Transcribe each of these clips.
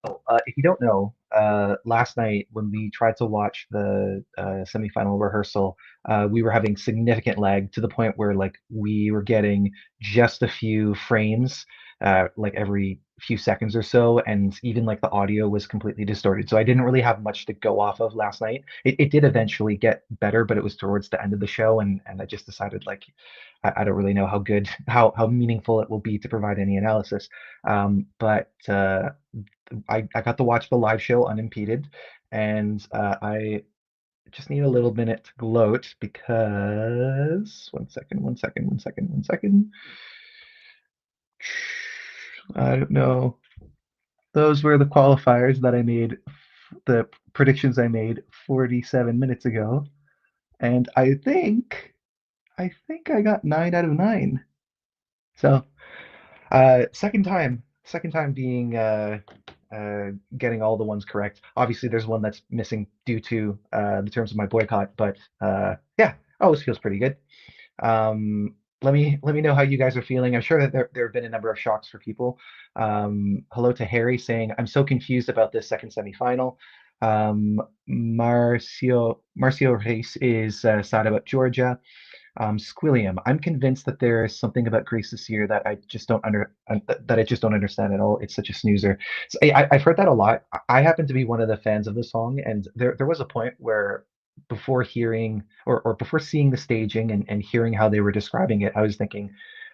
If you don't know, last night when we tried to watch the semifinal rehearsal, we were having significant lag to the point where like we were getting just a few frames, like every few seconds or so, and even like the audio was completely distorted. So I didn't really have much to go off of last night. It did eventually get better, but it was towards the end of the show, and I just decided like I don't really know how good, how meaningful it will be to provide any analysis. But I got to watch the live show unimpeded, and I just need a little minute to gloat because one second, one second, one second, one second. I don't know. Those were the qualifiers that I made, the predictions I made 47 minutes ago, and I think I got 9 out of 9. So second time being getting all the ones correct. Obviously, there's one that's missing due to the terms of my boycott, but yeah, always feels pretty good. Let me know how you guys are feeling. I'm sure that there have been a number of shocks for people. Hello to Harry saying, "I'm so confused about this second semifinal." Marcio Reis is sad about Georgia. Squilliam, I'm convinced that there is something about Greece this year that I just don't understand at all. It's such a snoozer. So I've heard that a lot. I happen to be one of the fans of the song, and there was a point where before hearing or before seeing the staging and hearing how they were describing it, I was thinking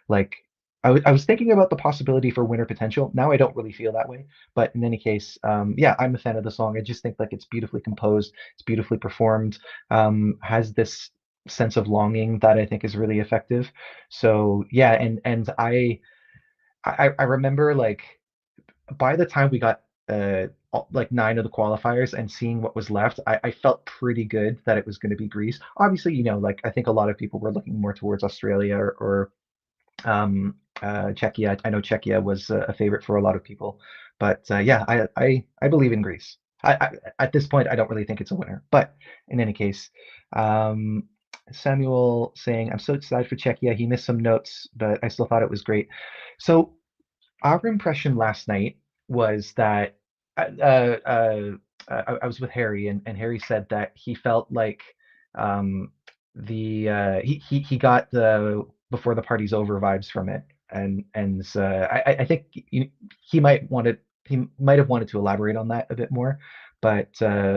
like I was thinking about the possibility for winner potential. Now I don't really feel that way, but in any case, yeah, I'm a fan of the song. I just think like it's beautifully composed, it's beautifully performed, has this sense of longing that I think is really effective. So yeah, and I remember like by the time we got like 9 of the qualifiers and seeing what was left, I felt pretty good that it was going to be Greece. Obviously, like I think a lot of people were looking more towards Australia or Czechia. I know Czechia was a favorite for a lot of people, but yeah, I believe in Greece. At this point, I don't really think it's a winner, but in any case, um, Samuel saying, "I'm so excited for Czechia." He missed some notes, but I still thought it was great. So our impression last night was that I was with Harry, and Harry said that he felt like um, he got the before the party's over vibes from it, and I think he might have wanted to elaborate on that a bit more, but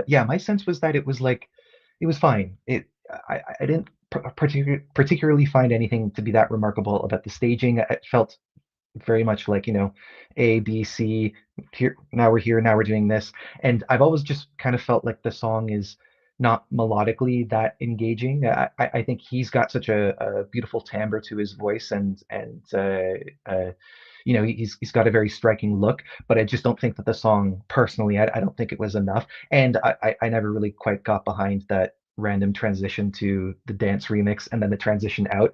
yeah, my sense was that it was like it was fine. I didn't particularly find anything to be that remarkable about the staging. It felt very much like A, B, C. Here now we're here, now we're doing this, and I've always just kind of felt like the song is not melodically that engaging. I think he's got such a beautiful timbre to his voice, and he's got a very striking look, but I just don't think that the song personally, I don't think it was enough, and I never really quite got behind that random transition to the dance remix and then the transition out.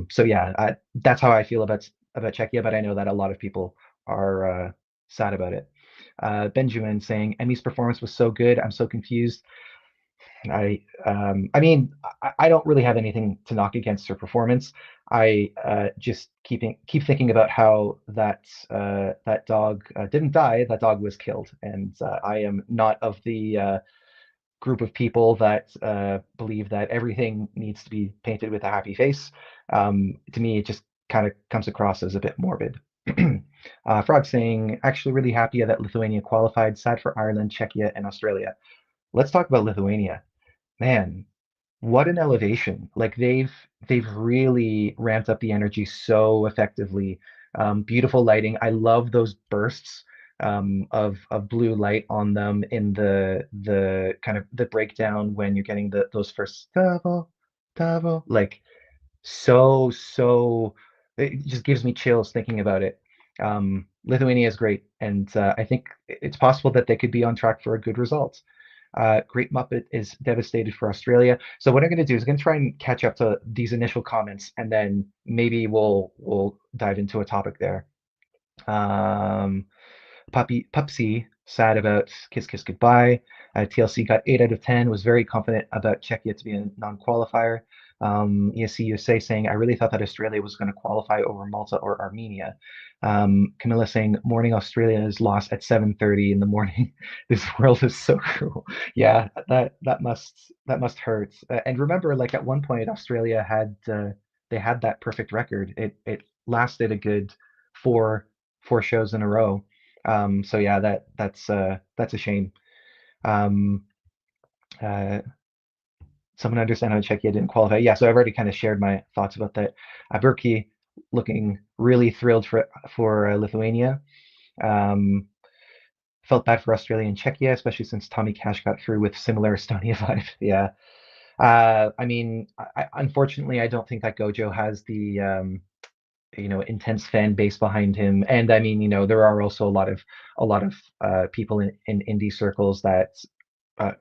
So yeah, that's how I feel about Czechia, but I know that a lot of people are sad about it. Benjamin saying Emmy's performance was so good. I'm so confused. I mean, I don't really have anything to knock against her performance. I just keep thinking about how that dog didn't die. That dog was killed, and I am not of the group of people that believe that everything needs to be painted with a happy face. To me, it just kind of comes across as a bit morbid. Frog saying, actually really happy that Lithuania qualified, sad for Ireland, Czechia, and Australia. Let's talk about Lithuania. Man, what an elevation. Like they've really ramped up the energy so effectively. Beautiful lighting. I love those bursts of blue light on them in the kind of the breakdown when you're getting those first Tavo, Tavo, like so it just gives me chills thinking about it. Lithuania is great, and I think it's possible that they could be on track for a good result. Great Muppet is devastated for Australia. So what I'm going to do is I'm going to try and catch up to these initial comments, and then maybe we'll dive into a topic there. Um, Pupsy sad about Kiss Kiss Goodbye. TLC got 8 out of 10. Was very confident about Czechia to be a non-qualifier. You say saying, I really thought that Australia was going to qualify over Malta or Armenia. Camilla saying, morning Australia is lost at 7:30 in the morning. This world is so cruel. Yeah, that must hurt. And remember, like at one point, Australia had they had that perfect record. It lasted a good four shows in a row. So yeah, that's a shame. Um, uh, Someone understand how Czechia didn't qualify. Yeah, so I've already kind of shared my thoughts about that. Berkey looking really thrilled for Lithuania. Um, Felt bad for Australia and Czechia, especially since Tommy Cash got through with similar Estonia vibe. Yeah. I mean, unfortunately, I don't think that Gojo has the intense fan base behind him, and I mean, there are also a lot of people in indie circles that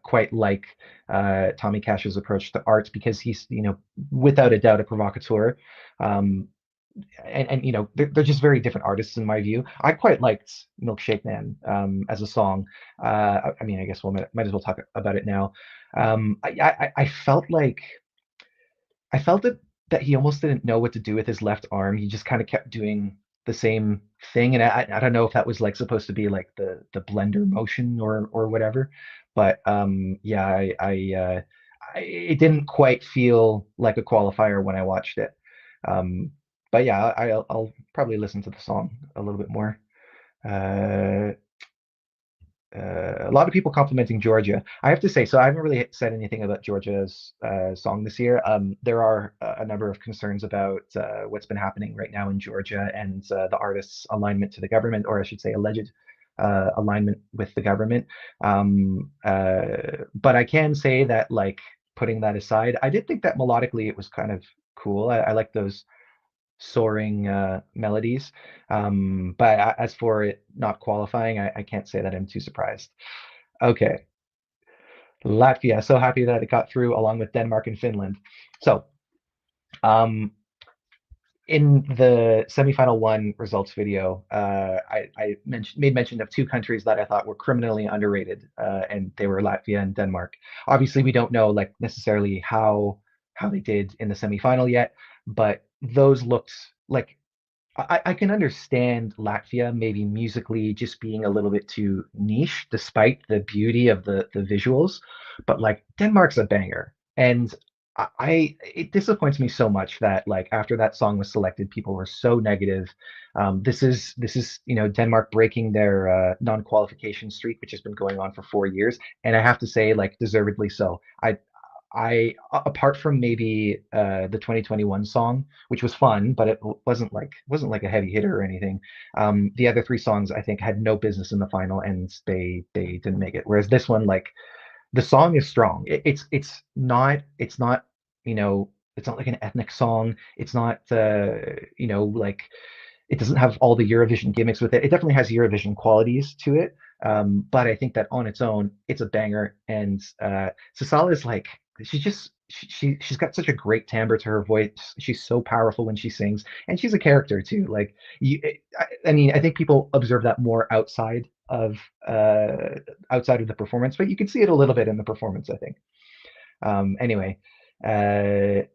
quite like Tommy Cash's approach to art because he's without a doubt a provocateur. Um, and they're just very different artists in my view. I quite liked Milkshake Man as a song. I mean, I guess we'll might as well talk about it now. I felt like I felt that he almost didn't know what to do with his left arm. He just kind of kept doing the same thing, and I don't know if that was like supposed to be like the blender motion or whatever. But yeah, it didn't quite feel like a qualifier when I watched it. Um, but yeah, I'll probably listen to the song a little bit more. Uh, a lot of people complimenting Georgia. I have to say, so I haven't really said anything about Georgia's song this year. There are a number of concerns about what's been happening right now in Georgia and the artist's alignment to the government, or I should say, alleged alignment with the government. But I can say that, like, putting that aside, I did think that melodically it was kind of cool. I like those soaring melodies. But as for it not qualifying, I can't say that I'm too surprised. Okay, Latvia, so happy that it got through along with Denmark and Finland. So, um, in the semifinal one results video, I made mention of two countries that I thought were criminally underrated, and they were Latvia and Denmark. Obviously, we don't know like necessarily how they did in the semifinal yet, but those looked like I can understand Latvia maybe musically just being a little bit too niche, despite the beauty of the visuals. But like Denmark's a banger, and it disappoints me so much that like after that song was selected, people were so negative. This is Denmark breaking their non-qualification streak, which has been going on for 4 years, and I have to say like deservedly so. Apart from maybe the 2021 song, which was fun, but it wasn't like a heavy hitter or anything. The other three songs I think had no business in the final, and they didn't make it. Whereas this one, like the song is strong. It's not it's not like an ethnic song. It's not like it doesn't have all the Eurovision gimmicks with it. It definitely has Eurovision qualities to it. But I think that on its own, it's a banger. And Sasala is like she's got such a great timbre to her voice. She's so powerful when she sings, and she's a character too. Like I mean, I think people observe that more uh, outside of the performance, but you can see it a little bit in the performance, I think. Anyway, uh,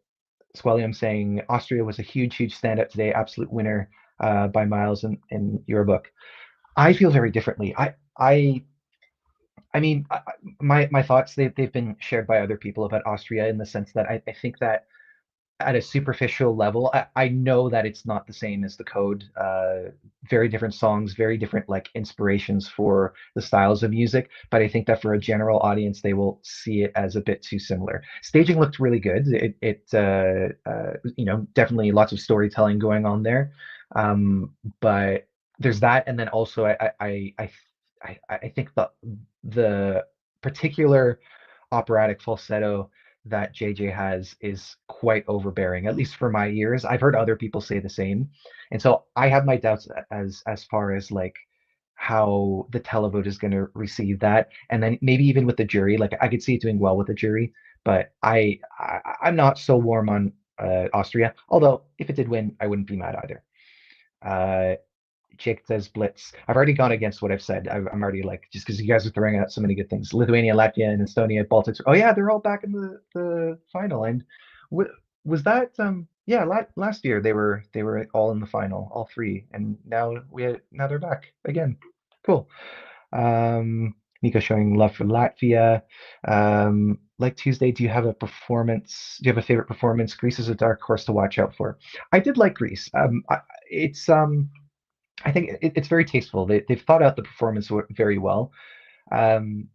Squelliam saying Austria was a huge standout today, absolute winner by miles in your book. I feel very differently. I mean, my thoughts they've been shared by other people about Austria in the sense that I think that at a superficial level, I know that it's not the same as the code. Very different songs, very different like inspirations for the styles of music. But I think that for a general audience, they will see it as a bit too similar. Staging looked really good. Definitely lots of storytelling going on there. But there's that, and then also I think the particular operatic falsetto that JJ has is quite overbearing, at least for my ears. I've heard other people say the same. And so I have my doubts as far as like how the televote is going to receive that. And then maybe even with the jury, like I could see it doing well with the jury, but I'm not so warm on Austria. Although if it did win, I wouldn't be mad either. Uh, Jake says Blitz. I've already gone against what I've said. I'm already like, just because you guys are throwing out so many good things. Lithuania, Latvia, and Estonia, Baltics. Oh yeah, they're all back in the final. And Was that yeah, last year they were all in the final, all three, and now they're back again. Cool. Nico showing love for Latvia. Like Tuesday, do you have a performance? Do you have a favorite performance? Greece is a dark horse to watch out for. I did like Greece. It's I think it's very tasteful. They've thought out the performance very well. Um,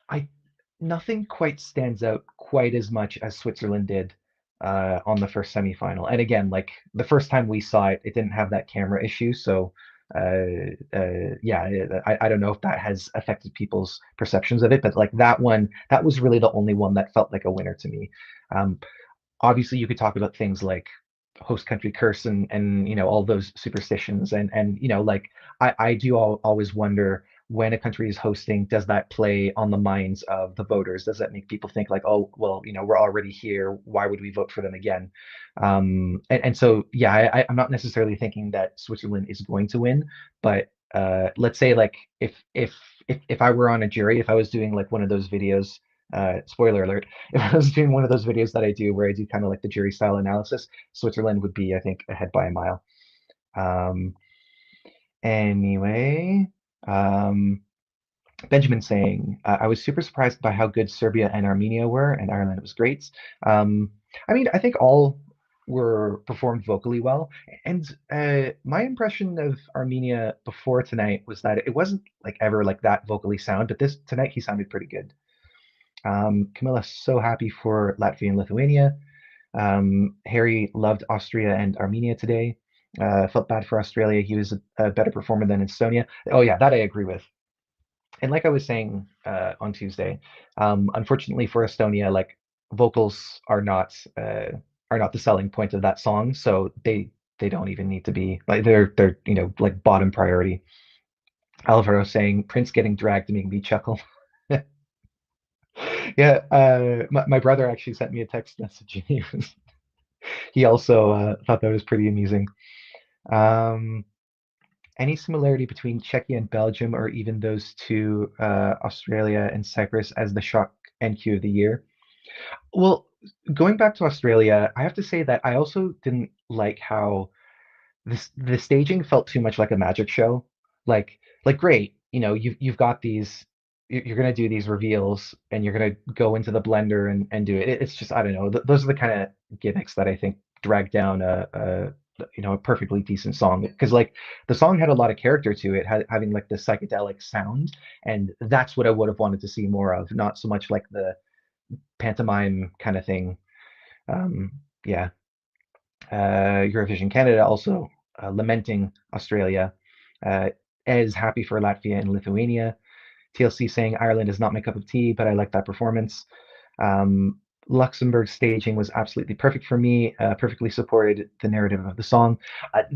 I Nothing quite stands out quite as much as Switzerland did on the first semifinal. And again, like the first time we saw it, it didn't have that camera issue. So yeah, I don't know if that has affected people's perceptions of it, but like that one, that was really the only one that felt like a winner to me. Um, Obviously you could talk about things like host country curse and all those superstitions and like I do always wonder when a country is hosting, does that play on the minds of the voters? Does that make people think like, oh well, we're already here, why would we vote for them again? And so yeah, I'm not necessarily thinking that Switzerland is going to win, but let's say like if I were on a jury, if I was doing like one of those videos, spoiler alert, if I was doing one of those videos that I do where I do kind of like the jury style analysis, Switzerland would be, I think, ahead by a mile. Um, anyway, um, Benjamin saying, I was super surprised by how good Serbia and Armenia were, and Ireland was great. I mean, I think all were performed vocally well. And my impression of Armenia before tonight was that it wasn't like ever like that vocally sound, but this tonight he sounded pretty good. Camilla's so happy for Latvia and Lithuania. Harry loved Austria and Armenia today. Felt bad for Australia. He was a better performer than Estonia. Oh yeah, that I agree with. And like I was saying on Tuesday, unfortunately for Estonia, like vocals are not the selling point of that song, so they don't even need to be like they're like bottom priority. Alvaro saying Prince getting dragged to make me chuckle. Yeah, my brother actually sent me a text message. And he also thought that was pretty amusing. Um, any similarity between Czechia and Belgium, or even those two, Australia and Cyprus, as the shock NQ of the year? Well, going back to Australia, I have to say that I also didn't like how the staging felt too much like a magic show. Like great, you've got these, you're gonna do these reveals and you're gonna go into the blender and do it. It's just, I don't know. Those are the kind of gimmicks that I think drag down a perfectly decent song, because like the song had a lot of character to it, having like the psychedelic sound, and that's what I would have wanted to see more of, not so much like the pantomime kind of thing. Um, yeah. Eurovision Canada also lamenting Australia. Uh, is happy for Latvia and Lithuania. TLC saying Ireland is not my cup of tea, but I like that performance. Um, Luxembourg staging was absolutely perfect for me. Perfectly supported the narrative of the song.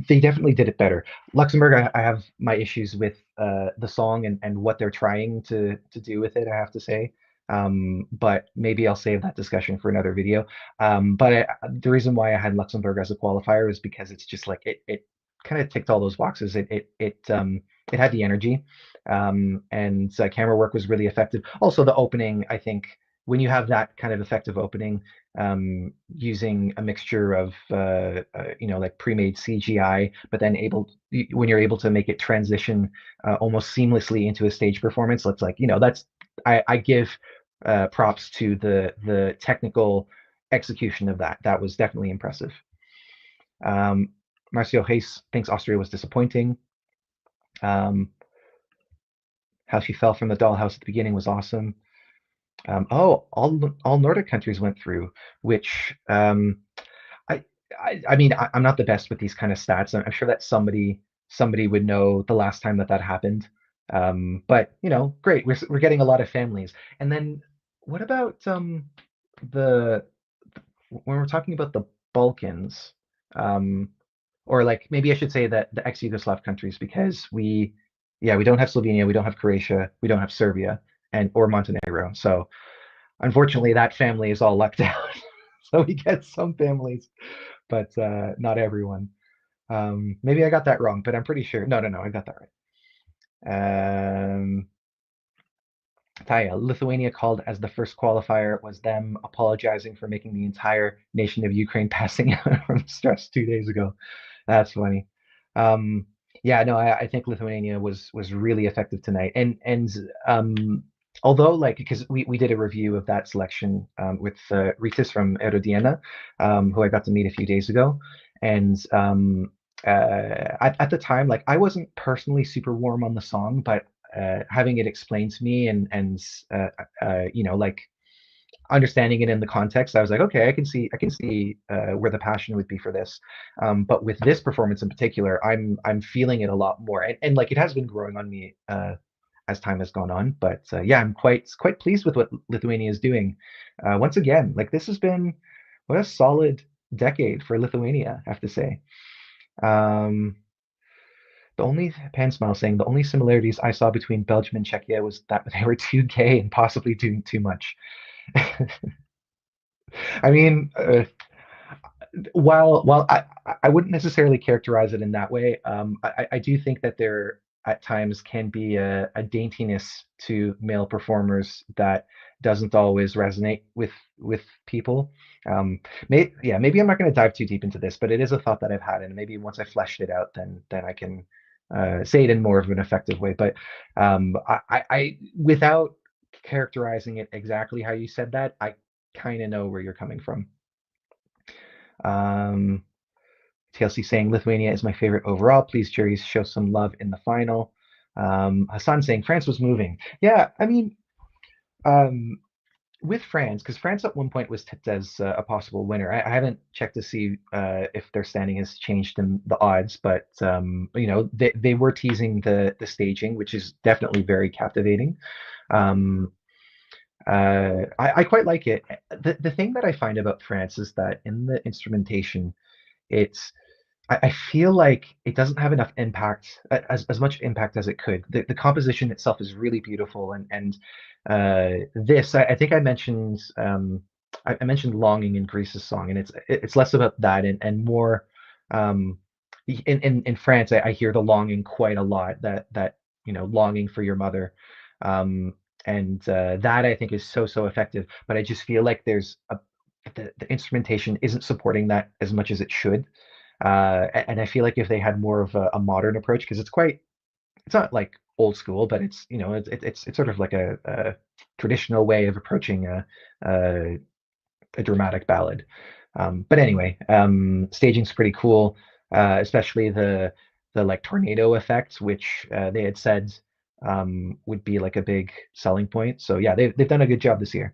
They definitely did it better. Luxembourg, I have my issues with the song and what they're trying to do with it, I have to say. But maybe I'll save that discussion for another video. The reason why I had Luxembourg as a qualifier is because it's just like it kind of ticked all those boxes. It had the energy, and camera work was really effective. Also, the opening, I think, when you have that kind of effective opening, using a mixture of like pre-made CGI, but then when you're able to make it transition almost seamlessly into a stage performance, let's like that's I give props to the technical execution of that. That was definitely impressive. Um, Marcio Hayes thinks Austria was disappointing. Um, how she fell from the dollhouse at the beginning was awesome. Oh, all Nordic countries went through, which I, I mean I'm not the best with these kind of stats. I'm sure that somebody would know the last time that happened. But great. We're getting a lot of families. And then what about the when we're talking about the Balkans, um, or like maybe I should say that the ex-Yugoslav countries, because we don't have Slovenia, we don't have Croatia, we don't have Serbia, and or Montenegro. So unfortunately, that family is all lucked out. So we get some families, but not everyone. Maybe I got that wrong, but I'm pretty sure. No, I got that right. Taya, Lithuania called as the first qualifier was them apologizing for making the entire nation of Ukraine passing out from stress 2 days ago. That's funny. Um, yeah, no, I think Lithuania was really effective tonight, and although like because we did a review of that selection with Ritis from Erodiena, who I got to meet a few days ago, and at the time, like I wasn't personally super warm on the song, but having it explained to me and like understanding it in the context, I was like, okay, I can see where the passion would be for this. But with this performance in particular, I'm feeling it a lot more, and like it has been growing on me as time has gone on. But yeah, I'm quite pleased with what Lithuania is doing. Once again, like this has been what a solid decade for Lithuania, I have to say. Um, the only Pan Smile saying the only similarities I saw between Belgium and Czechia was that they were too gay and possibly doing too much. I mean, while I wouldn't necessarily characterize it in that way, I do think that there at times can be a daintiness to male performers that doesn't always resonate with people. Yeah, maybe I'm not going to dive too deep into this, but it is a thought that I've had, and maybe once I fleshed it out, then I can say it in more of an effective way. But without characterizing it exactly how you said that, I kind of know where you're coming from. Um, TLC saying Lithuania is my favorite overall. Please, juries, show some love in the final. Hassan saying France was moving. Yeah, I mean, um, with France, because France at one point was tipped as a possible winner. I haven't checked to see if their standing has changed in the odds, but they were teasing the staging, which is definitely very captivating. Um, I quite like it. The thing that I find about France is that in the instrumentation, it's I feel like it doesn't have enough impact, as much impact as it could. The composition itself is really beautiful, and this I think I mentioned longing in Greece's song, and it's less about that and more um, in France. I hear the longing quite a lot. That longing for your mother, um, and that I think is so effective. But I just feel like the instrumentation isn't supporting that as much as it should. And I feel like if they had more of a modern approach, because it's not like old school, but it's sort of like a traditional way of approaching a, a dramatic ballad. But anyway, staging's pretty cool, especially the like tornado effect, which they had said would be like a big selling point. So yeah, they've done a good job this year.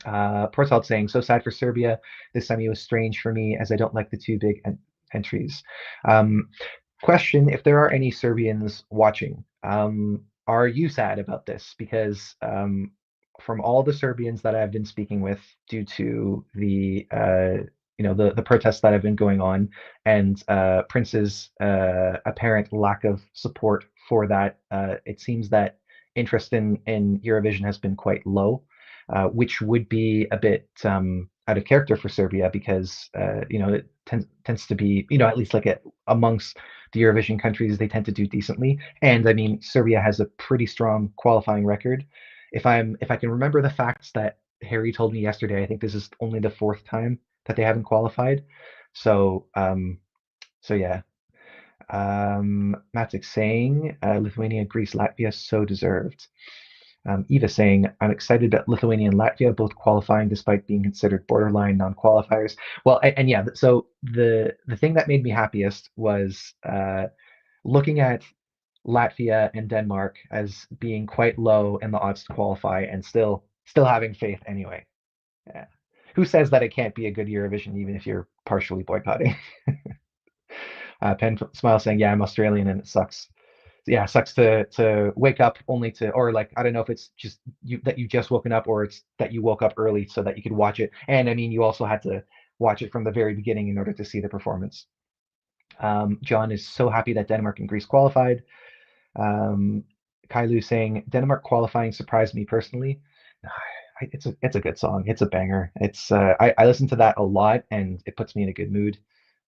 Portalt saying, so sad for Serbia. This semi was strange for me as I don't like the two big entries. Um, Question, if there are any Serbians watching, are you sad about this? Because from all the Serbians that I've been speaking with, due to the protests that have been going on and Prince's apparent lack of support for that, it seems that interest in Eurovision has been quite low, which would be a bit out of character for Serbia because it tends to be at least like amongst the Eurovision countries, they tend to do decently. And I mean, Serbia has a pretty strong qualifying record. If I can remember the facts that Harry told me yesterday, I think this is only the fourth time that they haven't qualified. So yeah. Matic saying Lithuania, Greece, Latvia, so deserved. Eva saying, I'm excited about Lithuania and Latvia both qualifying despite being considered borderline non-qualifiers. Well, and yeah, so the thing that made me happiest was looking at Latvia and Denmark as being quite low in the odds to qualify and still having faith anyway. Yeah. Who says that it can't be a good Eurovision even if you're partially boycotting? Pen Smile saying, yeah, I'm Australian and it sucks. Yeah, it sucks to wake up only to, or like I don't know if it's just you that you just woken up or it's that you woke up early so that you could watch it. And I mean, you also had to watch it from the very beginning in order to see the performance. John is so happy that Denmark and Greece qualified. Um, Kailu saying Denmark qualifying surprised me personally. It's a good song. It's a banger. I listen to that a lot and it puts me in a good mood.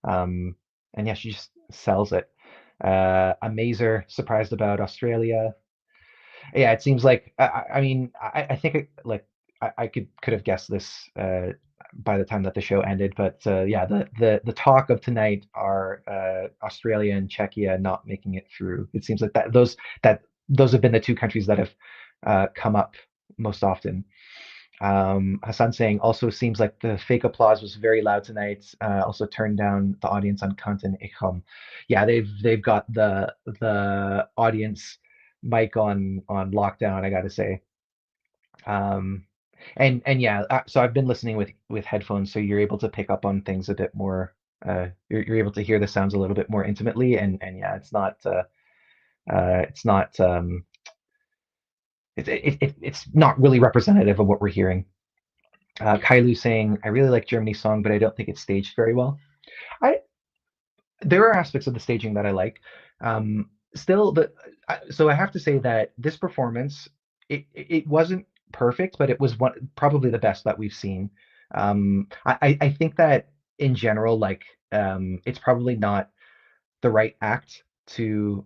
Um, and yeah, she just sells it. Amazer surprised about Australia. Yeah, it seems like I mean I think I could have guessed this by the time that the show ended, but yeah, the talk of tonight are Australia and Czechia not making it through. It seems like that those have been the two countries that have come up most often. Hassan saying also seems like the fake applause was very loud tonight. Also turned down the audience on Kant and Icham. Yeah, they've got the audience mic on lockdown, I gotta say. Um, and yeah, so I've been listening with headphones, so you're able to pick up on things a bit more. You're able to hear the sounds a little bit more intimately, and yeah, it's not it's not really representative of what we're hearing. Kailu saying, I really like Germany's song, but I don't think it's staged very well. I There are aspects of the staging that I like. Still, so I have to say that this performance, it wasn't perfect, but it was probably the best that we've seen. I think that in general, like it's probably not the right act to,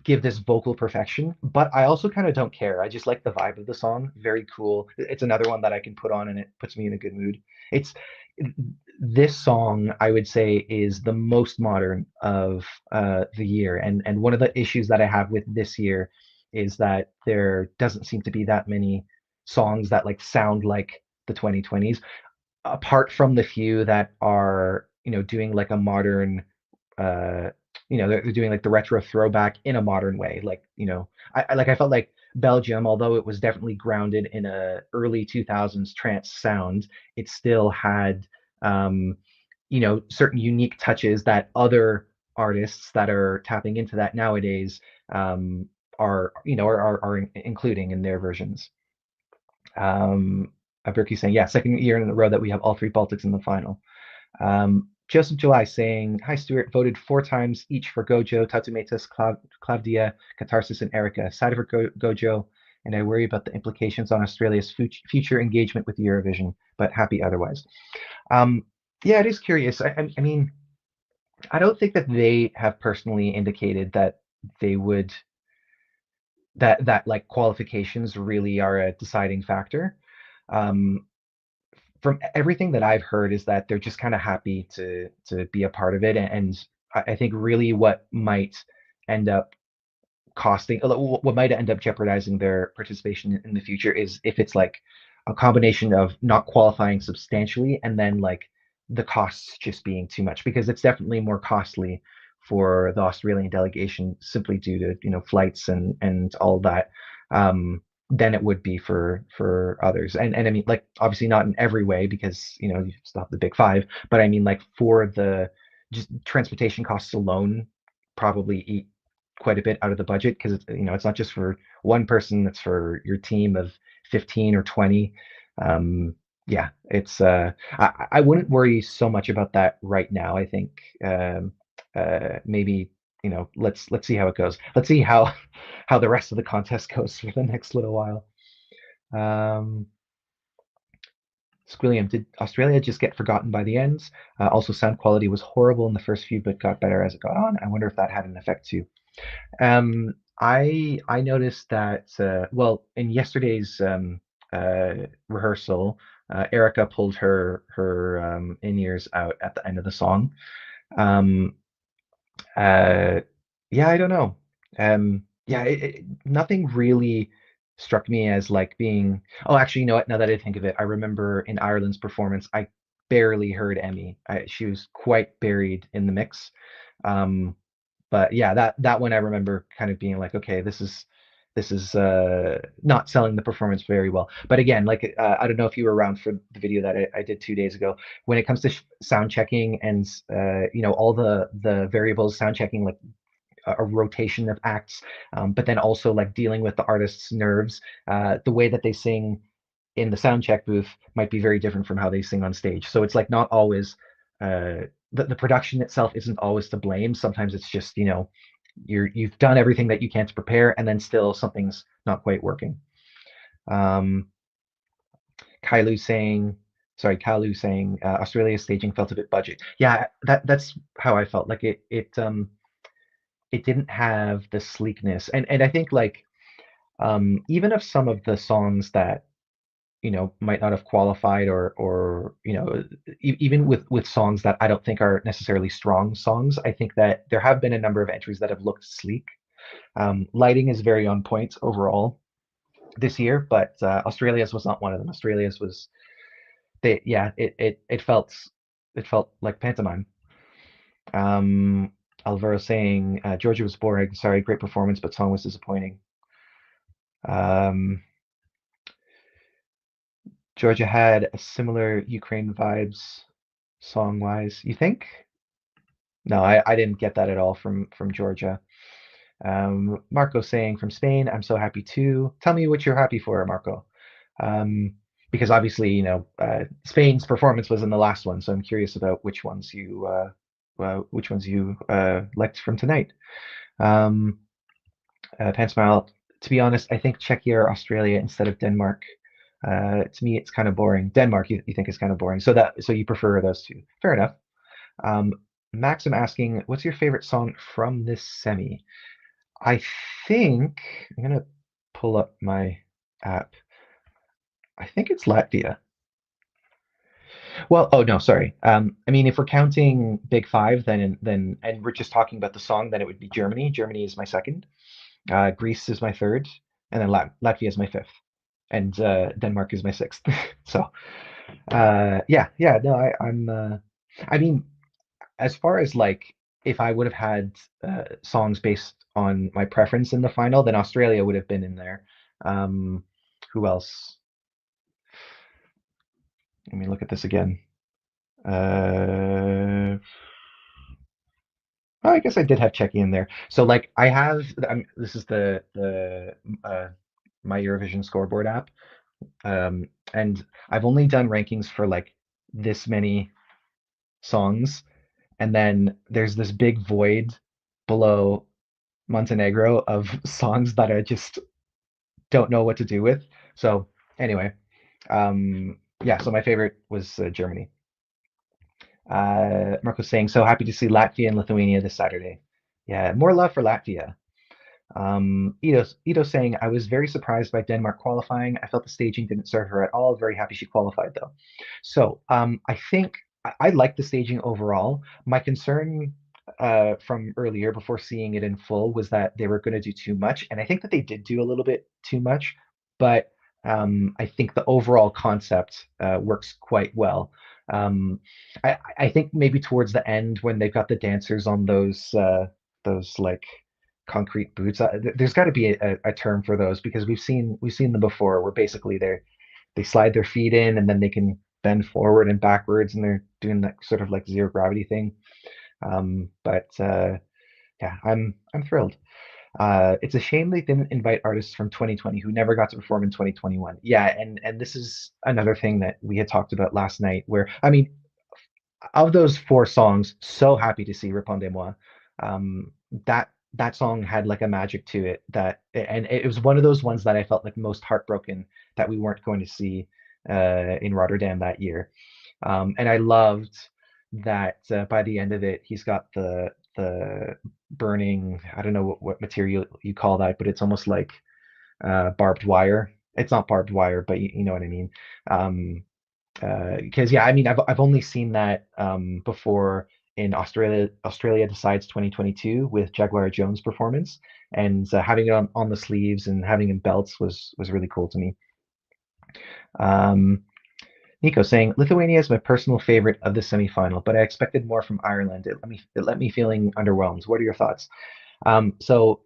give this vocal perfection. But I also kind of don't care. I just like the vibe of the song. Very cool. It's another one that I can put on and it puts me in a good mood. It's This song, I would say, is the most modern of the year. And one of the issues that I have with this year is that there doesn't seem to be that many songs that like sound like the 2020s, apart from the few that are, doing like a modern uh they're doing like the retro throwback in a modern way. Like, I felt like Belgium, although it was definitely grounded in a early 2000s trance sound, it still had um certain unique touches that other artists that are tapping into that nowadays are including in their versions. um Berkey saying, yeah, second year in a row that we have all three Baltics in the final. Joseph July saying, hi, Stuart. Voted 4 times each for Gojo, Tatumetas, Clavdia, Catharsis, and Erica. Side for Gojo, and I worry about the implications on Australia's future engagement with Eurovision, but happy otherwise. Um, yeah, it is curious. I mean, I don't think that they have personally indicated that they would that like qualifications really are a deciding factor. Um, from everything that I've heard is that they're just kind of happy to be a part of it, and I think really what might end up what might end up jeopardizing their participation in the future is if it's like a combination of not qualifying substantially and then like the costs just being too much, because it's definitely more costly for the Australian delegation simply due to flights and all that, than it would be for others. And I mean, like, obviously not in every way, because you still have the big five, but I mean, like, for the just transportation costs alone probably eat quite a bit out of the budget, because it's not just for one person, it's for your team of 15 or 20. Yeah, it's I wouldn't worry so much about that right now. I think maybe let's see how it goes. Let's see how the rest of the contest goes for the next little while. um Squilliam, did Australia just get forgotten by the ends? Also, sound quality was horrible in the first few, but got better as it got on. I wonder if that had an effect too. I noticed that well, in yesterday's rehearsal, Erica pulled her in-ears out at the end of the song. Um, uh, yeah, I don't know. Yeah, nothing really struck me as like being. Oh, actually, you know what? Now that I think of it, I remember in Ireland's performance, I barely heard Emmy. She was quite buried in the mix. Um, but yeah, that one I remember kind of being like, okay, this is not selling the performance very well. But again, like, I don't know if you were around for the video that I did 2 days ago. When it comes to sound checking and all the variables, sound checking, like a rotation of acts, but then also like dealing with the artist's nerves, the way that they sing in the sound check booth might be very different from how they sing on stage. So it's like not always the production itself isn't always to blame. Sometimes it's just you've done everything that you can to prepare, and then still something's not quite working. Um, Kailu saying, Kalu saying, Australia's staging felt a bit budget. Yeah, that's how I felt. Like it didn't have the sleekness, and I think like Even if some of the songs that might not have qualified, or even with songs that I don't think are necessarily strong songs, I think that there have been a number of entries that have looked sleek. Lighting is very on point overall this year, but Australia's was not one of them. Australia's was yeah, it felt like pantomime. Um, Alvaro saying Georgia was boring. Sorry, great performance, but song was disappointing. Um, Georgia had a similar Ukraine vibes song wise. You think? No, I didn't get that at all from Georgia. Marco saying from Spain, I'm so happy too. Tell me what you're happy for, Marco. Um, because obviously, Spain's performance was in the last one, so I'm curious about which ones you liked from tonight. Um, Pan Smile, to be honest, I think Czechia or Australia instead of Denmark. To me, it's kind of boring. Denmark, you think is kind of boring, so you prefer those two. Fair enough. Um, Max, I'm asking, what's your favorite song from this semi? I think I'm gonna pull up my app. I think it's Latvia. Well, oh no, sorry. I mean, if we're counting Big Five, then and we're just talking about the song, then it would be Germany. Germany is my second. Greece is my third, and then Latvia is my fifth, and Denmark is my sixth. So, yeah, yeah. No, I'm. I mean, as far as like, if I would have had songs based on my preference in the final, then Australia would have been in there. Um, who else? Let me look at this again. Uh, oh, I guess I did have Czechia in there. So like I have, this is the my Eurovision scoreboard app, and I've only done rankings for like this many songs, and then there's this big void below Montenegro of songs that I just don't know what to do with. So anyway, yeah. So my favorite was Germany. Marco's saying, so happy to see Latvia and Lithuania this Saturday. Yeah, more love for Latvia. Ito saying, I was very surprised by Denmark qualifying. I felt the staging didn't serve her at all. Very happy she qualified though. So I think I like the staging overall. My concern from earlier before seeing it in full was that they were going to do too much. And I think that they did do a little bit too much, but I think the overall concept works quite well. I think maybe towards the end when they've got the dancers on those like concrete boots. There's got to be a term for those because we've seen them before where basically they slide their feet in and then they can bend forward and backwards and they're doing that sort of like zero gravity thing. But yeah, I'm thrilled. It's a shame they didn't invite artists from 2020 who never got to perform in 2021. Yeah, and this is another thing that we had talked about last night. Where I mean, of those four songs, so happy to see Répondez-moi. That song had like a magic to it and it was one of those ones that I felt like most heartbroken that we weren't going to see in Rotterdam that year. And I loved that by the end of it, he's got the burning, I don't know what material you call that, but it's almost like barbed wire. It's not barbed wire, but you know what I mean. Um, because yeah, I mean, I've only seen that before in Australia Decides 2022 with Jaguar Jones' performance, and having it on the sleeves and having in belts was really cool to me. Um, Nico saying Lithuania is my personal favorite of the semifinal, but I expected more from Ireland. It left me feeling underwhelmed. What are your thoughts? So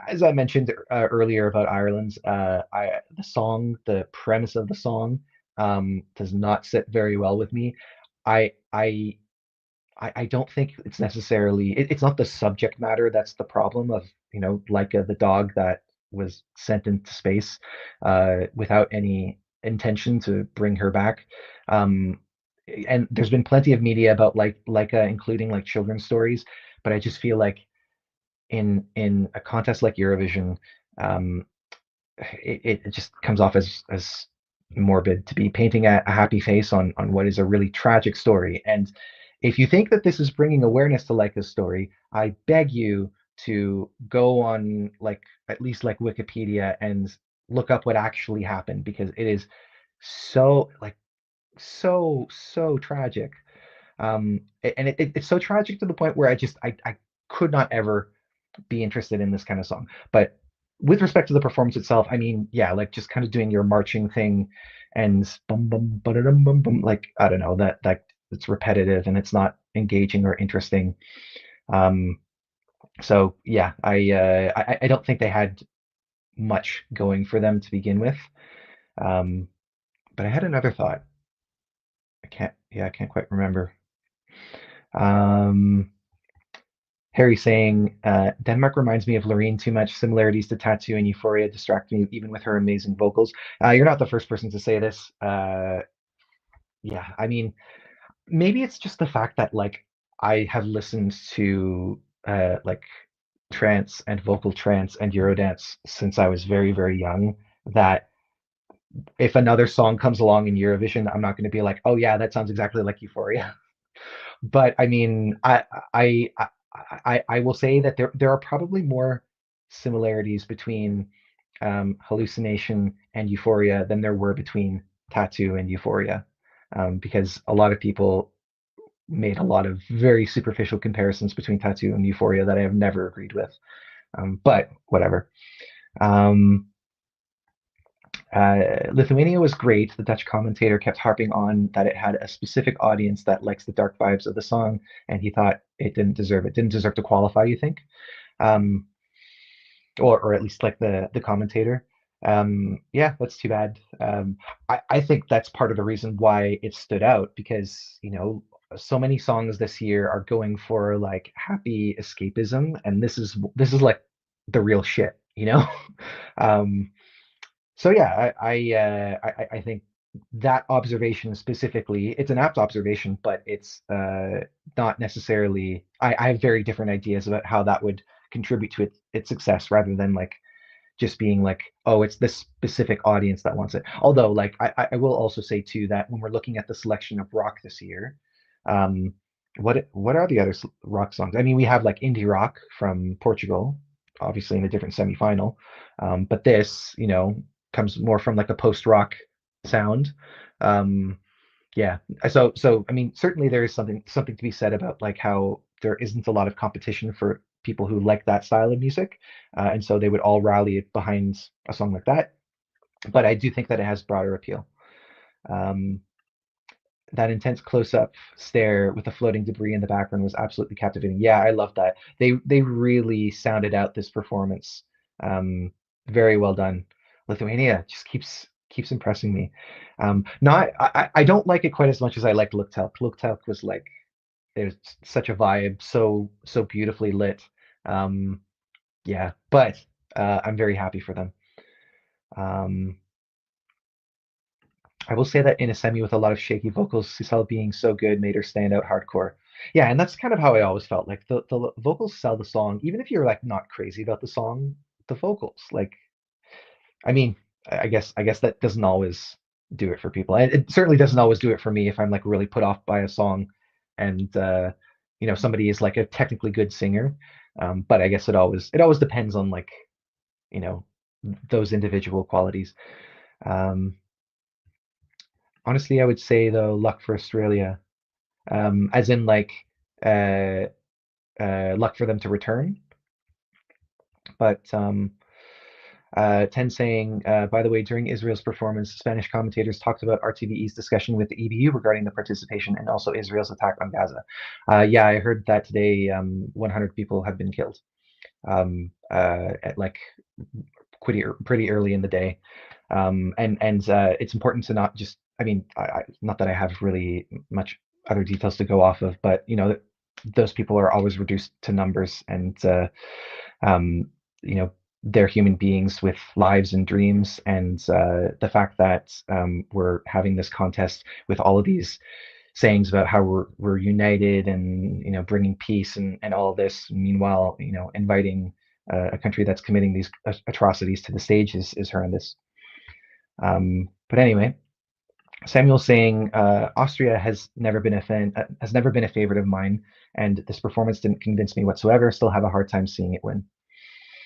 as I mentioned earlier about Ireland's, the premise of the song, does not sit very well with me. I I I don't think it's necessarily it's not the subject matter that's the problem of like the dog that was sent into space without any intention to bring her back. Um, and there's been plenty of media about like including like children's stories, but I just feel like in a contest like Eurovision, um, it just comes off as morbid to be painting a happy face on what is a really tragic story. And if you think that this is bringing awareness to Leica's story, I beg you, to go on like at least like Wikipedia and look up what actually happened because it is so like so tragic. And it's so tragic to the point where I could not ever be interested in this kind of song. But with respect to the performance itself, I mean, yeah, like just kind of doing your marching thing and bum bum ba-da-dum, bum bum, like I don't know that it's repetitive and it's not engaging or interesting. Um, so yeah, I don't think they had much going for them to begin with. Um, but I had another thought. I can't quite remember. Um, Harry saying, Denmark reminds me of Loreen too much. Similarities to Tattoo and Euphoria distract me, even with her amazing vocals. You're not the first person to say this. Yeah, I mean, maybe it's just the fact that like I have listened to like trance and vocal trance and Eurodance since I was very young. That if another song comes along in Eurovision, I'm not going to be like, oh yeah, that sounds exactly like Euphoria. But I mean, I I will say that there are probably more similarities between Hallucination and Euphoria than there were between Tattoo and Euphoria, because a lot of people made a lot of very superficial comparisons between Tattoo and Euphoria that I have never agreed with. But whatever. Um, Lithuania was great. The Dutch commentator kept harping on that it had a specific audience that likes the dark vibes of the song, and he thought it didn't deserve it. Didn't deserve to qualify, you think? Um, or at least like the commentator. Yeah, that's too bad. I think that's part of the reason why it stood out because, you know, so many songs this year are going for like happy escapism, and this is like the real shit, you know? Um, so yeah, I think that observation specifically, it's an apt observation, but it's not necessarily. I have very different ideas about how that would contribute to its success, rather than like just being like, oh, it's this specific audience that wants it. Although, like, I will also say too that when we're looking at the selection of rock this year, um, what are the other rock songs? I mean, we have like indie rock from Portugal, obviously in a different semifinal, but this, you know, comes more from like a post-rock sound. Um, yeah. So I mean, certainly there is something to be said about like how there isn't a lot of competition for people who like that style of music, and so they would all rally behind a song like that. But I do think that it has broader appeal. Um, that intense close-up stare with the floating debris in the background was absolutely captivating. Yeah, I love that. They really sounded out this performance. Very well done. Lithuania just keeps impressing me. Not I don't like it quite as much as I liked Looktelk. Looktelk was like there's such a vibe, so beautifully lit. Um, yeah, but I'm very happy for them. Um, I will say that in a semi with a lot of shaky vocals, Cecile being so good made her stand out hardcore. Yeah, and that's kind of how I always felt. Like the vocals sell the song, even if you're like not crazy about the song, the vocals. Like, I mean, I guess that doesn't always do it for people. It certainly doesn't always do it for me if I'm like really put off by a song, and you know somebody is like a technically good singer. But I guess it always depends on like you know those individual qualities. Um, Honestly, I would say though, luck for Australia, as in like uh, luck for them to return. But 10 saying, by the way, during Israel's performance, Spanish commentators talked about RTVE's discussion with the EBU regarding the participation and also Israel's attack on Gaza. Yeah, I heard that today 100 people have been killed at like pretty early in the day. And it's important to not just, I mean, not that I have really much other details to go off of, but you know, those people are always reduced to numbers, and um, you know, they're human beings with lives and dreams, and the fact that we're having this contest with all of these sayings about how we're united and you know bringing peace and all of this, meanwhile you know inviting a country that's committing these atrocities to the stage is horrendous. But anyway, Samuel saying Austria has never been a favorite of mine, and this performance didn't convince me whatsoever. Still have a hard time seeing it win.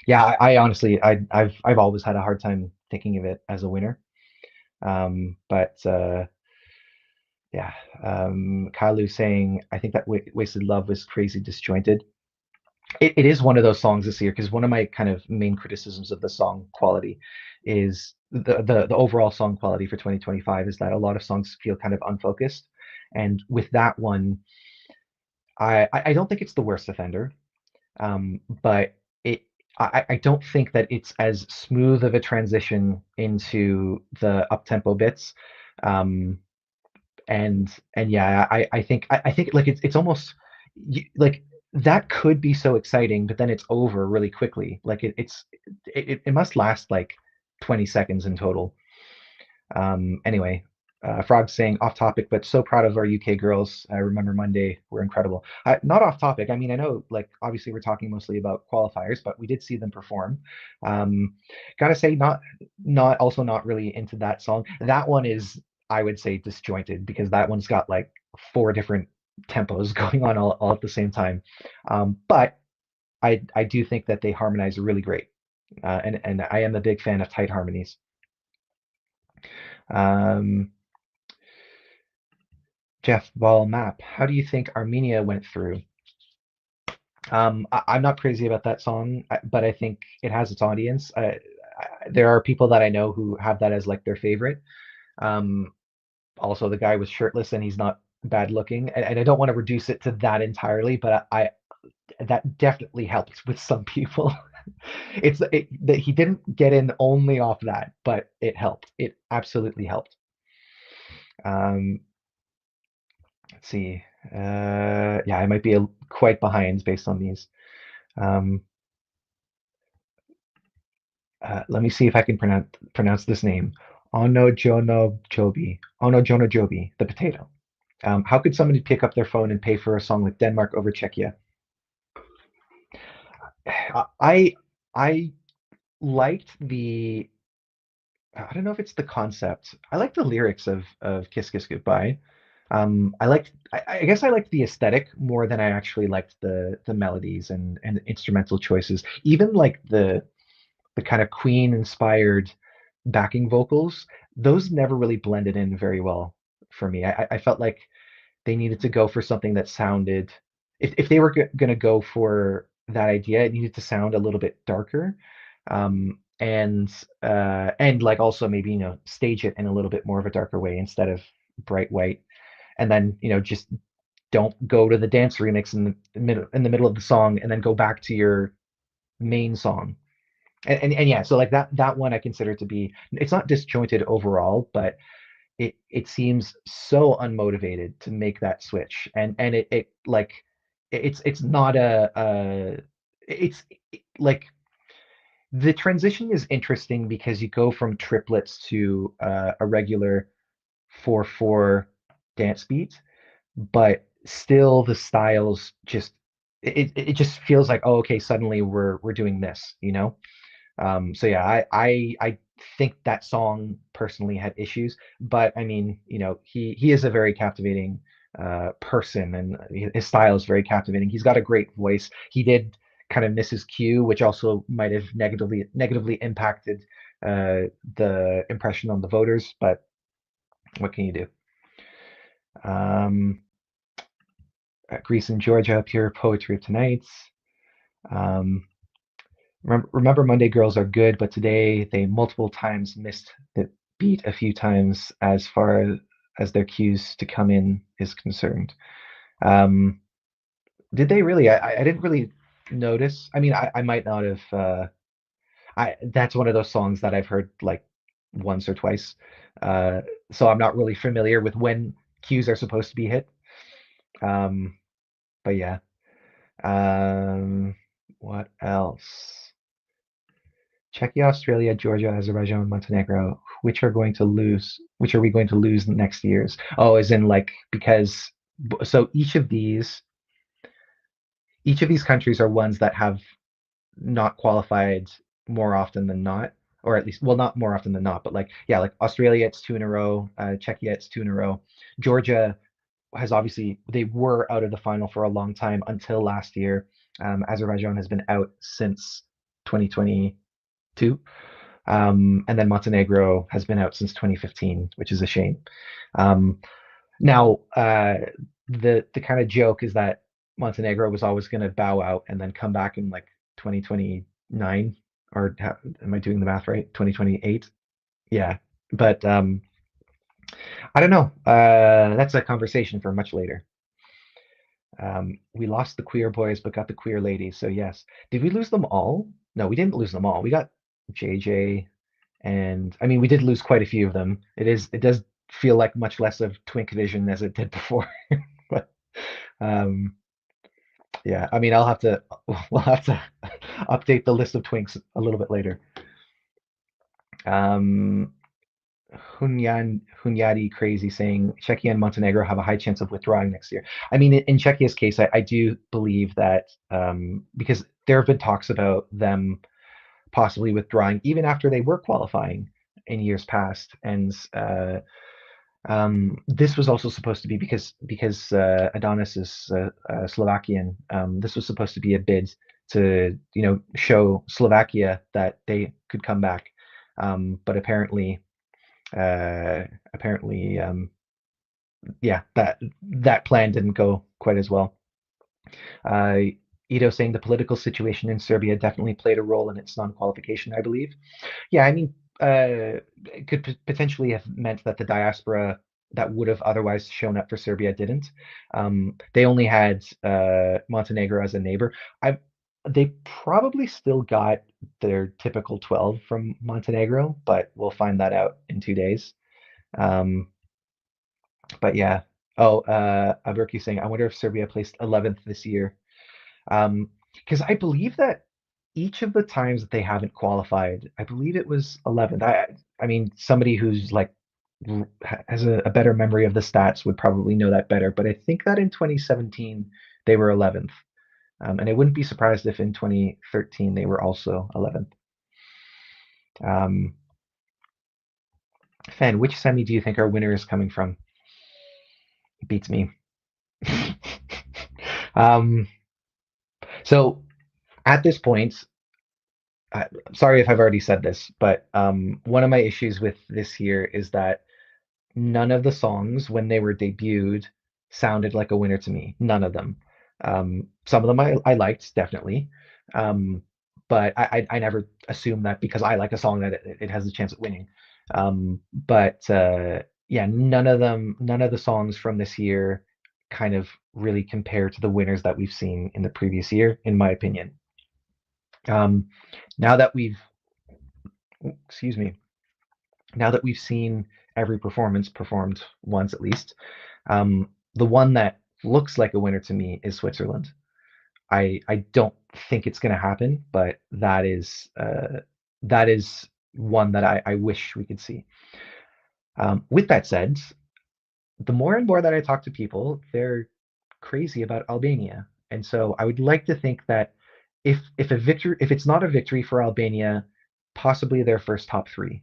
Yeah, I honestly, I've always had a hard time thinking of it as a winner. But yeah, Kalu saying I think that Wasted Love was crazy disjointed. It is one of those songs this year because one of my kind of main criticisms of the song quality is the overall song quality for 2025 is that a lot of songs feel kind of unfocused. And with that one, I don't think it's the worst offender, but it I don't think that it's as smooth of a transition into the up-tempo bits. Um, and yeah, I think like it's almost like that could be so exciting, but then it's over really quickly. Like it must last like 20 seconds in total. Anyway, Frog saying off topic, but so proud of our UK girls. I remember Monday were incredible. Not off topic. I mean, I know like obviously we're talking mostly about qualifiers, but we did see them perform. Um, Gotta say, not also not really into that song. That one is, I would say, disjointed because that one's got like four different tempos going on all at the same time. But I do think that they harmonize really great, and I am a big fan of tight harmonies. Um, Jeff Ball Map. How do you think Armenia went through? I'm not crazy about that song, but I think it has its audience. There are people that I know who have that as like their favorite. Um, Also, the guy was shirtless and he's not bad looking, and I don't want to reduce it to that entirely, but that definitely helped with some people. That he didn't get in only off that, but it helped. It absolutely helped. Um, let's see. Yeah, I might be quite behind based on these. Um, Let me see if I can pronounce this name. Onojonojobi, the potato. How could somebody pick up their phone and pay for a song like Denmark over Czechia? I I liked the I don't know if it's the concept. I like the lyrics of Kiss Kiss Goodbye. I guess I liked the aesthetic more than I actually liked the melodies and the instrumental choices. Even like the kind of Queen inspired backing vocals, those never really blended in very well for me. I felt like they needed to go for something that sounded, if they were going to go for that idea, it needed to sound a little bit darker. And like also maybe, stage it in a little bit more of a darker way instead of bright white. And then, just don't go to the dance remix in the middle of the song and then go back to your main song. And yeah, so like that one I consider to be, it's not disjointed overall, but it seems so unmotivated to make that switch, and it like it's not it's like the transition is interesting because you go from triplets to a regular 4/4 dance beat, but still the styles just it just feels like, oh, okay, suddenly we're doing this. So yeah, I think that song personally had issues, but I mean, he is a very captivating person, and his style is very captivating. He's got a great voice. He did kind of miss his cue, which also might have negatively impacted the impression on the voters. But what can you do? Um, Greece and Georgia, pure poetry of tonight. Um, remember, Monday girls are good, but today they multiple times missed the beat a few times as far as their cues to come in is concerned. Um, did they really? I didn't really notice. I mean, I might not have. That's one of those songs that I've heard like once or twice, uh, so I'm not really familiar with when cues are supposed to be hit. Um, but yeah. What else? Czechia, Australia, Georgia, Azerbaijan, Montenegro. Which are going to lose? Which are we going to lose next year's? Oh, as in like because so each of these countries are ones that have not qualified more often than not. or at least, well, not more often than not, but like, yeah, like Australia, it's two in a row. Czechia, it's two in a row. Georgia has obviously, they were out of the final for a long time until last year. Azerbaijan has been out since 2022. And then Montenegro has been out since 2015, which is a shame. Um, now, the kind of joke is that Montenegro was always going to bow out and then come back in like 2029, or am I doing the math right? 2028. Yeah, but I don't know. That's a conversation for much later. We lost the queer boys, but got the queer ladies. So yes, did we lose them all? No, we didn't lose them all. We got JJ, and I mean, we did lose quite a few of them. It does feel like much less of Twink Vision as it did before. But um, yeah, I mean, we'll have to update the list of Twinks a little bit later. Um, Hunyadi crazy saying Czechia and Montenegro have a high chance of withdrawing next year. I mean, in Czechia's case, I do believe that because there have been talks about them possibly withdrawing even after they were qualifying in years past, and this was also supposed to be because Adonis is Slovakian. This was supposed to be a bid to show Slovakia that they could come back, but uh, apparently, yeah, that plan didn't go quite as well. Uh, Ito saying the political situation in Serbia definitely played a role in its non-qualification, I believe. Yeah, I mean, it could potentially have meant that the diaspora that would have otherwise shown up for Serbia didn't. They only had Montenegro as a neighbor. They probably still got their typical 12 from Montenegro, but we'll find that out in 2 days. Um, but yeah. Oh, Aburki saying, I wonder if Serbia placed 11th this year. Because I believe that each of the times that they haven't qualified, I believe it was 11th. I mean, somebody who's like has a better memory of the stats would probably know that better. But I think that in 2017 they were 11th, and I wouldn't be surprised if in 2013 they were also 11th. Um, Fan, which semi do you think our winner is coming from? Beats me. um, so at this point, sorry if I've already said this, but one of my issues with this year is that none of the songs, when they were debuted, sounded like a winner to me. None of them. Some of them I liked, definitely. Um, but I never assume that because I like a song that it has a chance at winning. But yeah, none of the songs from this year kind of really compare to the winners that we've seen in the previous year, in my opinion. Um, now that we've, excuse me, now that we've seen every performance performed once at least, the one that looks like a winner to me is Switzerland. I don't think it's going to happen, but that is one that I wish we could see. With that said, the more and more that I talk to people, they're crazy about Albania, and so I would like to think that if it's not a victory for Albania, possibly their first top three,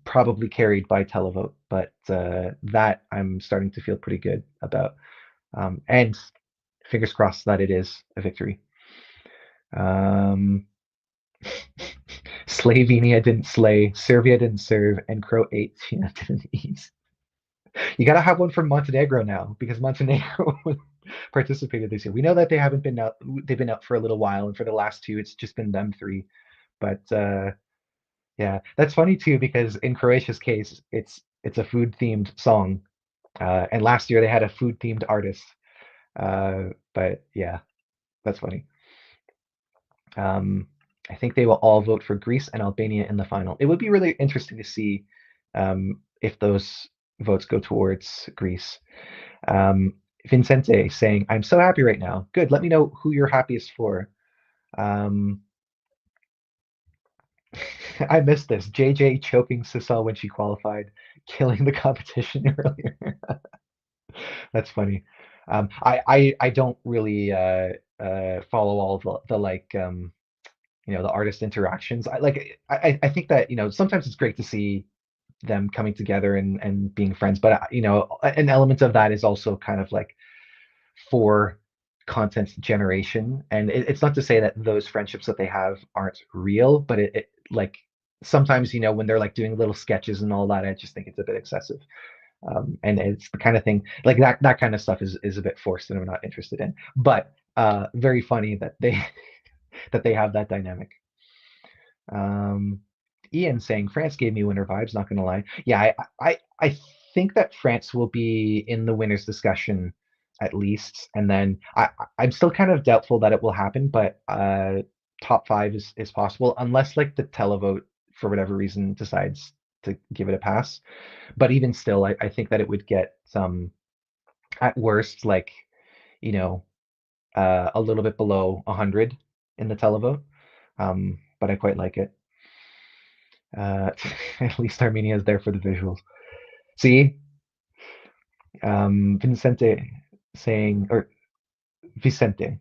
probably carried by televote, but that I'm starting to feel pretty good about, and fingers crossed that it is a victory. Um, Slovenia didn't slay, Serbia didn't serve, and Croatia didn't eat. You got to have one from Montenegro now because Montenegro participated this year. We know that they haven't been out; they've been out for a little while, and for the last two, it's just been them three. But yeah, that's funny too because in Croatia's case, it's a food themed song, and last year they had a food themed artist. But yeah, that's funny. Um, I think they will all vote for Greece and Albania in the final. It would be really interesting to see if those votes go towards Greece. Um, Vincente saying, I'm so happy right now. Good. Let me know who you're happiest for. Um, I missed this. JJ choking Sissel when she qualified, killing the competition earlier. That's funny. I don't really follow all the like the artist interactions. I think that sometimes it's great to see them coming together and being friends, but an element of that is also kind of like for content generation. And it's not to say that those friendships that they have aren't real, but it like sometimes when they're like doing little sketches and all that, I just think it's a bit excessive. And it's the kind of thing like that kind of stuff is a bit forced and I'm not interested in. But very funny that they that they have that dynamic. Um, Ian saying France gave me winner vibes. Not gonna lie. Yeah, I think that France will be in the winners discussion at least, and then I'm still kind of doubtful that it will happen, but top five is possible unless like the televote for whatever reason decides to give it a pass. But even still, I think that it would get some at worst like you know a little bit below 100 in the televote. But I quite like it. Uh, at least Armenia is there for the visuals. See, Vincente saying, or Vicente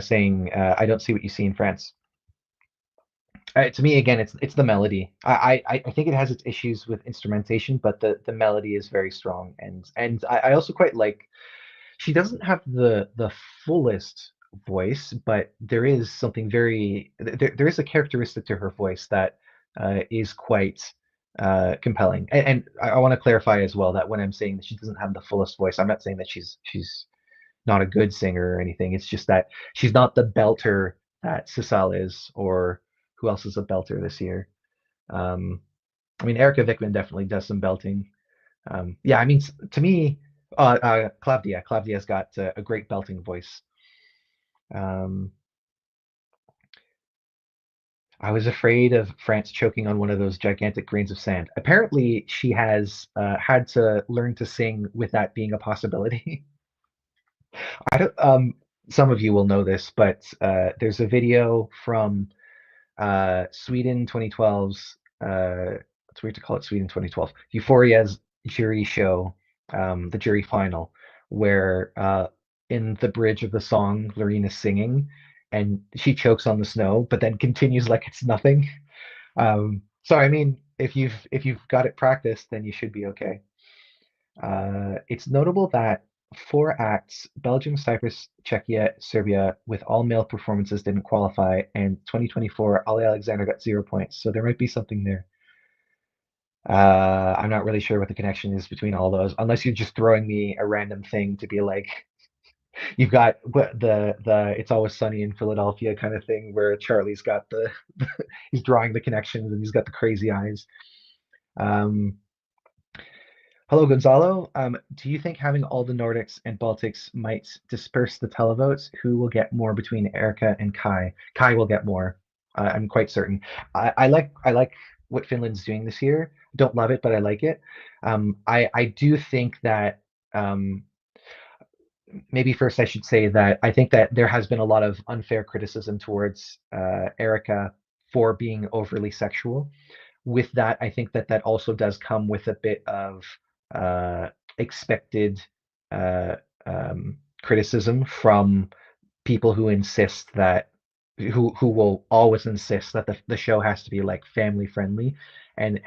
saying, I don't see what you see in France. To me, again, it's the melody. I think it has its issues with instrumentation, but the melody is very strong, and I also quite like. She doesn't have the fullest voice, but there is something there is a characteristic to her voice that is quite compelling. And I want to clarify as well that when I'm saying that she doesn't have the fullest voice, I'm not saying that she's not a good singer or anything. It's just that she's not the belter that Sisal is, or who else is a belter this year. Um, I mean, Erica Vickman definitely does some belting. Yeah, I mean, to me, Claudia's got a great belting voice. Um, I was afraid of France choking on one of those gigantic grains of sand. Apparently, she has had to learn to sing with that being a possibility. I don't. Some of you will know this, but there's a video from Sweden 2012's. It's weird to call it Sweden 2012. Euphoria's jury show, the jury final, where in the bridge of the song, Loreen is singing, and she chokes on the snow, but then continues like it's nothing. So I mean, if you've got it practiced, then you should be okay. It's notable that four acts, Belgium, Cyprus, Czechia, Serbia, with all male performances didn't qualify, and 2024, Ali Alexander got 0 points. So there might be something there. I'm not really sure what the connection is between all those, unless you're just throwing me a random thing to be like, you've got the "It's Always Sunny in Philadelphia" kind of thing, where Charlie's got the he's drawing the connections and he's got the crazy eyes. Um, Hello, Gonzalo. Do you think having all the Nordics and Baltics might disperse the televotes? Who will get more between Erica and Kai? Kai will get more. I'm quite certain. I like what Finland's doing this year. Don't love it, but I like it. I do think that maybe first I should say that I think that there has been a lot of unfair criticism towards Erica for being overly sexual. With that, I think that that also does come with a bit of expected uh, criticism from people who insist that who will always insist that the show has to be like family friendly and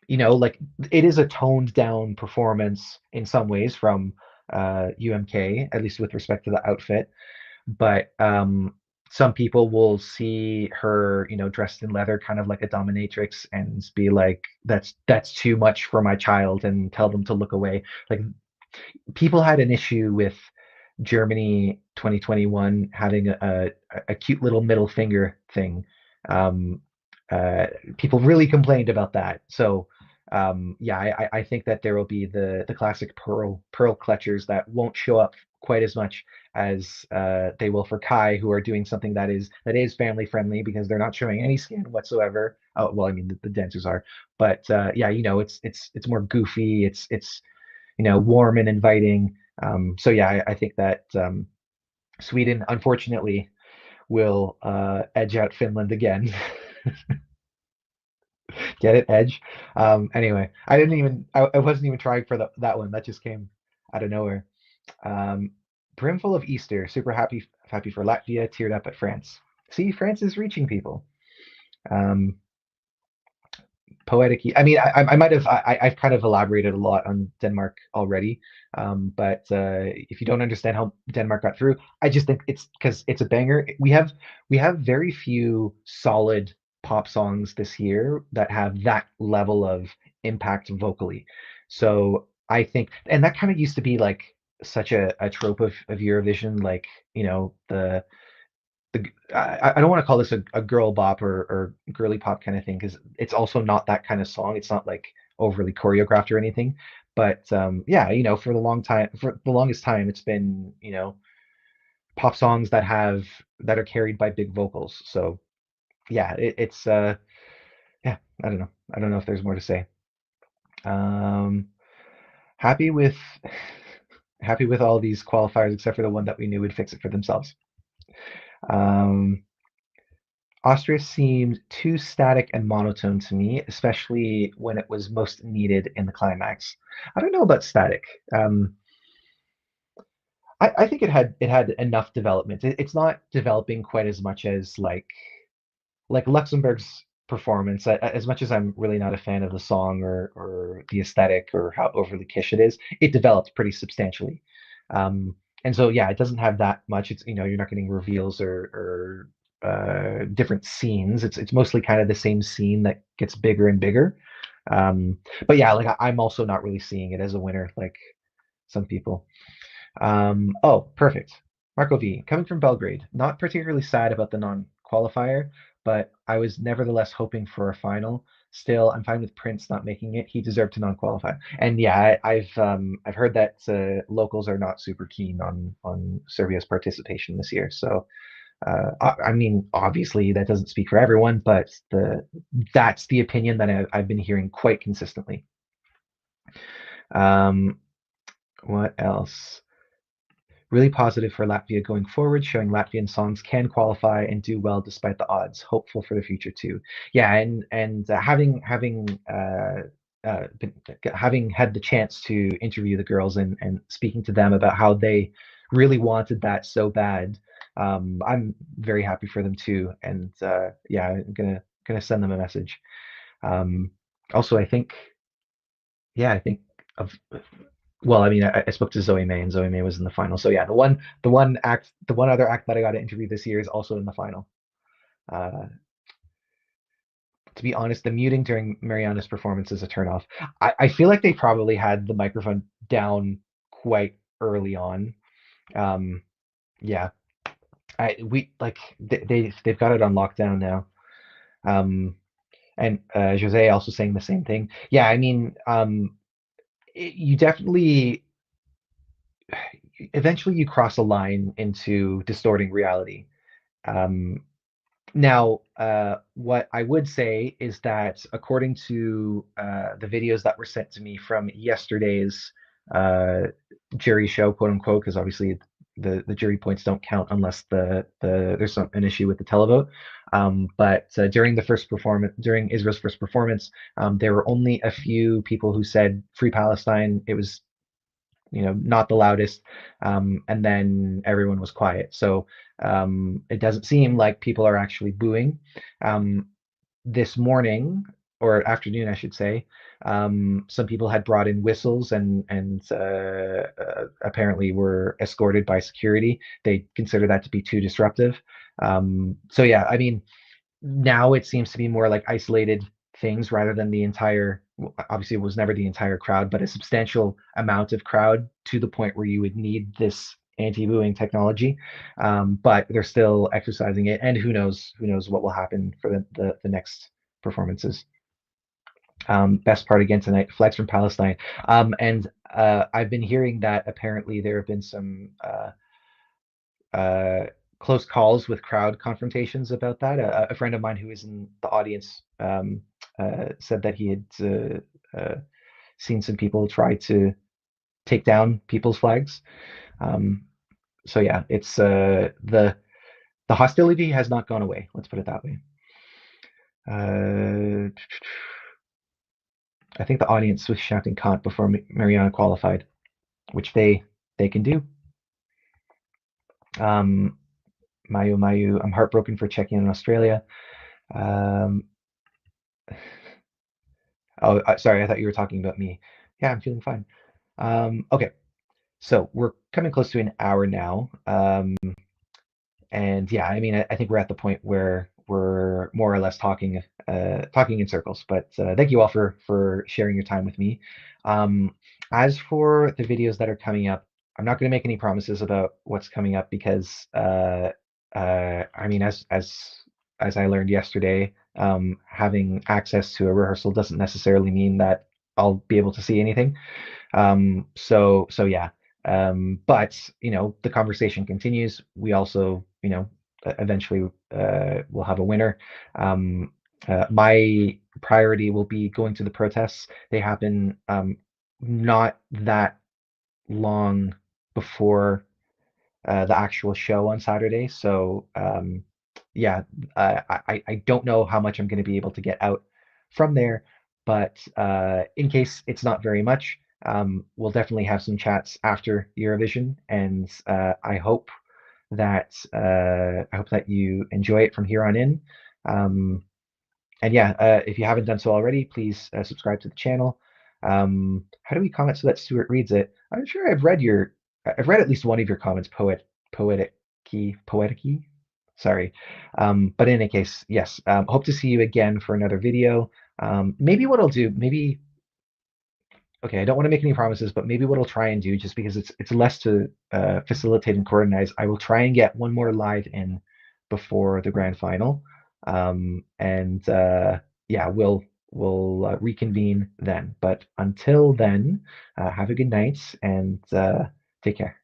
like it is a toned down performance in some ways from UMK, at least with respect to the outfit. But some people will see her, dressed in leather, kind of like a dominatrix, and be like, "That's too much for my child," and tell them to look away. Like people had an issue with Germany 2021 having a cute little middle finger thing. Um, uh, People really complained about that. So yeah, I think that there will be the classic pearl clutchers that won't show up quite as much as they will for Kai, who are doing something that is family friendly because they're not showing any skin whatsoever. Oh, well, I mean the dancers are, but yeah, it's more goofy. It's warm and inviting. So yeah, I think that Sweden, unfortunately, will edge out Finland again. Get it, edge. Anyway, I wasn't even trying for that one. That just came out of nowhere. Um, Brimful of Easter, super happy for Latvia, teared up at France. See, France is reaching people. Um, Poetic. I mean, I might have I've kind of elaborated a lot on Denmark already, but if you don't understand how Denmark got through, I just think it's because it's a banger. We have very few solid pop songs this year that have that level of impact vocally. So I think, and that kind of used to be like such a trope of Eurovision, like I don't want to call this a girl bop or girly pop kind of thing because it's also not that kind of song. It's not like overly choreographed or anything. But yeah, for the longest time, it's been pop songs that are carried by big vocals. So yeah, it's yeah, I don't know if there's more to say. Um, happy with happy with all these qualifiers except for the one that we knew would fix it for themselves. Um, Austria seemed too static and monotone to me, especially when it was most needed in the climax. I don't know about static. Um, I think it had enough development. It's not developing quite as much as like Luxembourg's performance. As much as I'm really not a fan of the song or the aesthetic or how overly kitsch it is, it developed pretty substantially. And so yeah, it doesn't have that much. It's you're not getting reveals or different scenes. It's mostly kind of the same scene that gets bigger and bigger. Um, but yeah, like I'm also not really seeing it as a winner like some people. Oh, perfect. Marco V, coming from Belgrade, not particularly sad about the non-qualifier, but I was nevertheless hoping for a final. Still, I'm fine with Prince not making it. He deserved to non-qualify. And yeah, I've heard that locals are not super keen on Serbia's participation this year. So I mean, obviously that doesn't speak for everyone, but that's the opinion that I've been hearing quite consistently. Um, what else? Really positive for Latvia going forward, showing Latvian songs can qualify and do well despite the odds. Hopeful for the future too. Yeah, and been, having had the chance to interview the girls and speaking to them about how they really wanted that so bad, I'm very happy for them too. And yeah, I'm gonna send them a message. Um, Also, I think of well, I mean, I spoke to Zoe May, and Zoe May was in the final. So yeah, the one other act that I got to interview this year is also in the final. Uh, to be honest, the muting during Mariana's performance is a turnoff. I feel like they probably had the microphone down quite early on. Um, yeah, they've got it on lockdown now. Um, and Jose also saying the same thing. Yeah, I mean, you definitely eventually you cross a line into distorting reality. Um, Now, what I would say is that according to the videos that were sent to me from yesterday's uh, jury show, quote unquote, because obviously the jury points don't count unless there's an issue with the televote. But during Israel's first performance, there were only a few people who said "Free Palestine." It was not the loudest, and then everyone was quiet. So it doesn't seem like people are actually booing. Um, this morning or afternoon, I should say, some people had brought in whistles and apparently were escorted by security. They consider that to be too disruptive. So yeah, I mean, now it seems to be more like isolated things rather than the entire obviously it was never the entire crowd but a substantial amount of crowd to the point where you would need this anti-booing technology, but they're still exercising it and who knows what will happen for the next performances. Best part again tonight, flags from Palestine. And I've been hearing that apparently there have been some uh, close calls with crowd confrontations about that. A friend of mine who is in the audience said that he had seen some people try to take down people's flags. Um, so yeah, it's the hostility has not gone away. Let's put it that way. Uh, I think the audience was shouting "Kant" before Mariana qualified, which they can do. Um, Mayu Mayu. I'm heartbroken for Czechia and Australia. Um, oh, sorry, I thought you were talking about me. Yeah, I'm feeling fine. Okay, so we're coming close to an hour now. And yeah, I mean, I think we're at the point where we're more or less talking in circles. But thank you all for sharing your time with me. Um, as for the videos that are coming up, I'm not going to make any promises about what's coming up because I mean, as I learned yesterday, having access to a rehearsal doesn't necessarily mean that I'll be able to see anything. So yeah. But the conversation continues. We also, eventually will have a winner. My priority will be going to the protests. They happen not that long before the actual show on Saturday. So yeah, I don't know how much I'm going to be able to get out from there, but in case it's not very much, we'll definitely have some chats after Eurovision, and I hope that you enjoy it from here on in. Um, and yeah, if you haven't done so already, please subscribe to the channel. How do we comment so that Stuart reads it? I'm sure I've read at least one of your comments, poetic Sorry. But in any case, yes, hope to see you again for another video. Maybe what I'll do, maybe, okay, I don't want to make any promises, but maybe what I'll try and do, just because it's less to facilitate and coordinate, I will try and get one more live in before the grand final, and yeah, we'll reconvene then. But until then, have a good night and take care.